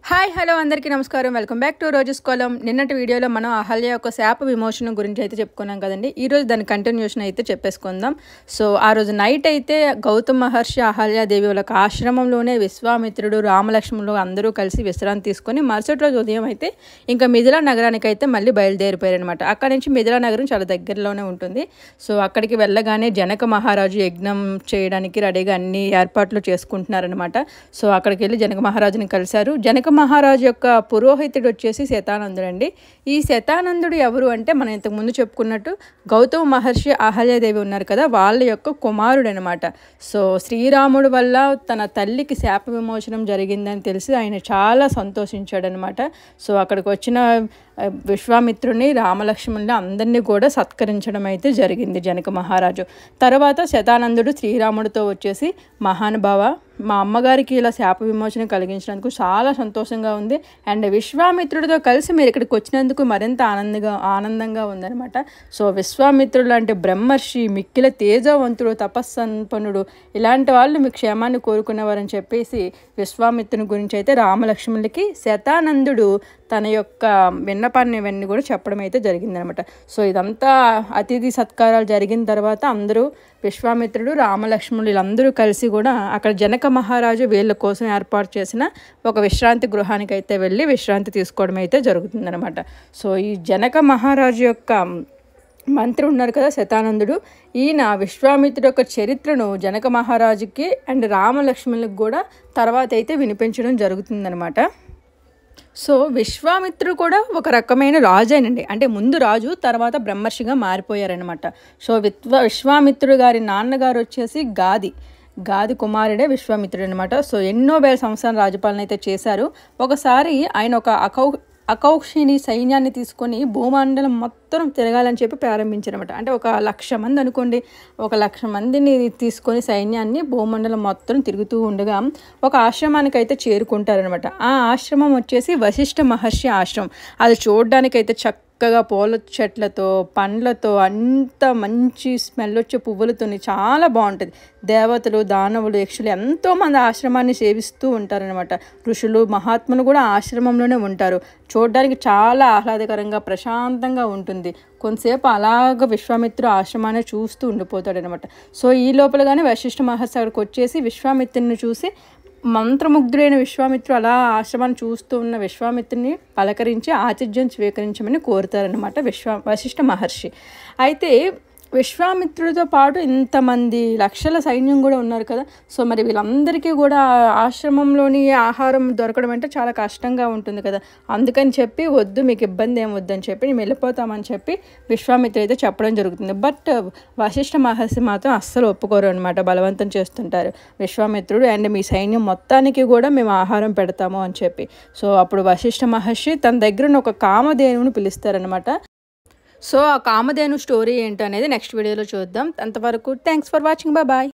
Hi hello అందరికీ నమస్కారం. Welcome back to roses కాలం. నిన్నటి వీడియోలో మనం అహల్య యొక్క శాప విమోచనం గురించి అయితే చెప్పుకున్నాం కదండి. ఈరోజు దాని కంటిన్యూషన్ అయితే చెప్పేసుకుందాం. సో ఆ రోజు నైట్ అయితే గౌతమ మహర్షి అహల్యాదేవి వాళ్ళకి ఆశ్రమంలోనే విశ్వామిత్రుడు రామలక్ష్మణులు అందరూ కలిసి విశ్రాంతి తీసుకొని మరుసటి రోజు ఉదయం అయితే ఇంకా మిథిలా నగరానికి అయితే మళ్ళీ బయలుదేరిపోయారు అనమాట. అక్కడ నుంచి మిథిలా నగరం చాలా దగ్గరలోనే ఉంటుంది. సో అక్కడికి వెళ్ళగానే జనక మహారాజు యజ్ఞం చేయడానికి రెడీగా అన్ని ఏర్పాట్లు చేసుకుంటున్నారనమాట. సో అక్కడికి వెళ్ళి జనక మహారాజుని కలిశారు. జనక మహారాజు యొక్క పురోహితుడు వచ్చేసి శతానందుడు అండి. ఈ శతానందుడు ఎవరు అంటే మనం ఇంతకుముందు చెప్పుకున్నట్టు గౌతమ మహర్షి అహల్యాదేవి ఉన్నారు కదా, వాళ్ళ యొక్క కుమారుడు అనమాట. సో శ్రీరాముడు వల్ల తన తల్లికి శాప విమోచనం జరిగిందని తెలిసి ఆయన చాలా సంతోషించాడనమాట. సో అక్కడికి వచ్చిన విశ్వామిత్రుని రామలక్ష్మణుని అందరినీ కూడా సత్కరించడం అయితే జరిగింది జనక మహారాజు. తర్వాత శతానందుడు శ్రీరాముడితో వచ్చేసి, మహానుభావ, మా అమ్మగారికి ఇలా శాప విమోచన కలిగించినందుకు చాలా సంతోషంగా ఉంది. అండ్ విశ్వామిత్రుడితో కలిసి మీరు ఇక్కడికి వచ్చినందుకు మరింత ఆనందంగా ఉందనమాట. సో విశ్వామిత్రుడు లాంటి బ్రహ్మర్షి, మిక్కిల తేజవంతుడు, తపస్సంపన్నుడు, ఇలాంటి వాళ్ళు మీ క్షేమాన్ని కోరుకునేవారని చెప్పేసి విశ్వామిత్రుని గురించి అయితే రామలక్ష్మణులకి శతానందుడు తన యొక్క విన్నపాన్ని ఇవన్నీ కూడా చెప్పడం అయితే జరిగిందనమాట. సో ఇదంతా అతిథి సత్కారాలు జరిగిన తర్వాత అందరూ విశ్వామిత్రుడు రామలక్ష్మణులు వీళ్ళందరూ కలిసి కూడా అక్కడ జనక మహారాజు వీళ్ళ కోసం ఏర్పాటు చేసిన ఒక విశ్రాంతి గృహానికి అయితే వెళ్ళి విశ్రాంతి తీసుకోవడం అయితే జరుగుతుందనమాట. సో ఈ జనక మహారాజు యొక్క మంత్రి ఉన్నారు కదా శతానందుడు, ఈయన విశ్వామిత్రుడు యొక్క చరిత్రను జనక మహారాజుకి అండ్ రామలక్ష్మణులకు కూడా తర్వాత అయితే వినిపించడం జరుగుతుందనమాట. సో విశ్వామిత్రుడు కూడా ఒక రకమైన రాజేనండి. అంటే ముందు రాజు, తర్వాత బ్రహ్మర్షిగా మారిపోయారనమాట. సో విశ్వామిత్రుడు గారి నాన్నగారు వచ్చేసి గాది కుమారుడే విశ్వామిత్రుడు అనమాట. సో ఎన్నో వేల సంవత్సరాల రాజపాలన అయితే చేశారు. ఒకసారి ఆయన ఒక అకౌక్షిని సైన్యాన్ని తీసుకొని భూమండలం మొత్తం తిరగాలని చెప్పి ప్రారంభించారనమాట. అంటే 1,00,000 మంది అనుకోండి, 1,00,000 మందిని తీసుకొని సైన్యాన్ని భూమండలం మొత్తం తిరుగుతూ ఉండగా ఒక ఆశ్రమానికి అయితే చేరుకుంటారనమాట. ఆ ఆశ్రమం వచ్చేసి వశిష్ఠ మహర్షి ఆశ్రమం. అది చూడడానికైతే చక్కగా పూల చెట్లతో, పండ్లతో, అంత మంచి స్మెల్ వచ్చే పువ్వులతో చాలా బాగుంటుంది. దేవతలు, దానవులు, యక్షులు ఎంతోమంది ఆశ్రమాన్ని సేవిస్తూ ఉంటారనమాట. ఋషులు, మహాత్ములు కూడా ఆశ్రమంలోనే ఉంటారు. చూడడానికి చాలా ఆహ్లాదకరంగా, ప్రశాంతంగా ఉంటుంది. కొంతసేపు అలాగ విశ్వామిత్రుడు ఆశ్రమాన్ని చూస్తూ ఉండిపోతాడనమాట. సో ఈ లోపలగానే వశిష్ఠ మహర్షి అక్కడికి వచ్చేసి విశ్వామిత్రుని చూసి మంత్రముగ్ధుడైన విశ్వామిత్రుడు అలా ఆశ్రమాన్ని చూస్తూ ఉన్న విశ్వామిత్రుని పలకరించి ఆతిథ్యం స్వీకరించమని కోరుతారనమాట వశిష్ఠ మహర్షి. అయితే విశ్వామిత్రుడితో పాటు ఇంతమంది లక్షల సైన్యం కూడా ఉన్నారు కదా. సో మరి వీళ్ళందరికీ కూడా ఆశ్రమంలోని ఆహారం దొరకడం అంటే చాలా కష్టంగా ఉంటుంది కదా. అందుకని చెప్పి వద్దు, మీకు ఇబ్బంది ఏం వద్దని చెప్పి మేము వెళ్ళిపోతామని చెప్పి విశ్వామిత్రుడు అయితే చెప్పడం జరుగుతుంది. బట్ వశిష్ఠ మహర్షి మాత్రం అస్సలు ఒప్పుకోరు అనమాట, బలవంతం చేస్తుంటారు విశ్వామిత్రుడు. అండ్ మీ సైన్యం మొత్తానికి కూడా మేము ఆహారం పెడతాము అని చెప్పి. సో అప్పుడు వశిష్ఠ మహర్షి తన దగ్గర ఒక కామధేనువుని పిలుస్తారనమాట. సో ఆ కామధేను స్టోరీ ఏంటనేది నెక్స్ట్ వీడియోలో చూద్దాం. అంతవరకు థ్యాంక్స్ ఫర్ వాచింగ్. బాయ్.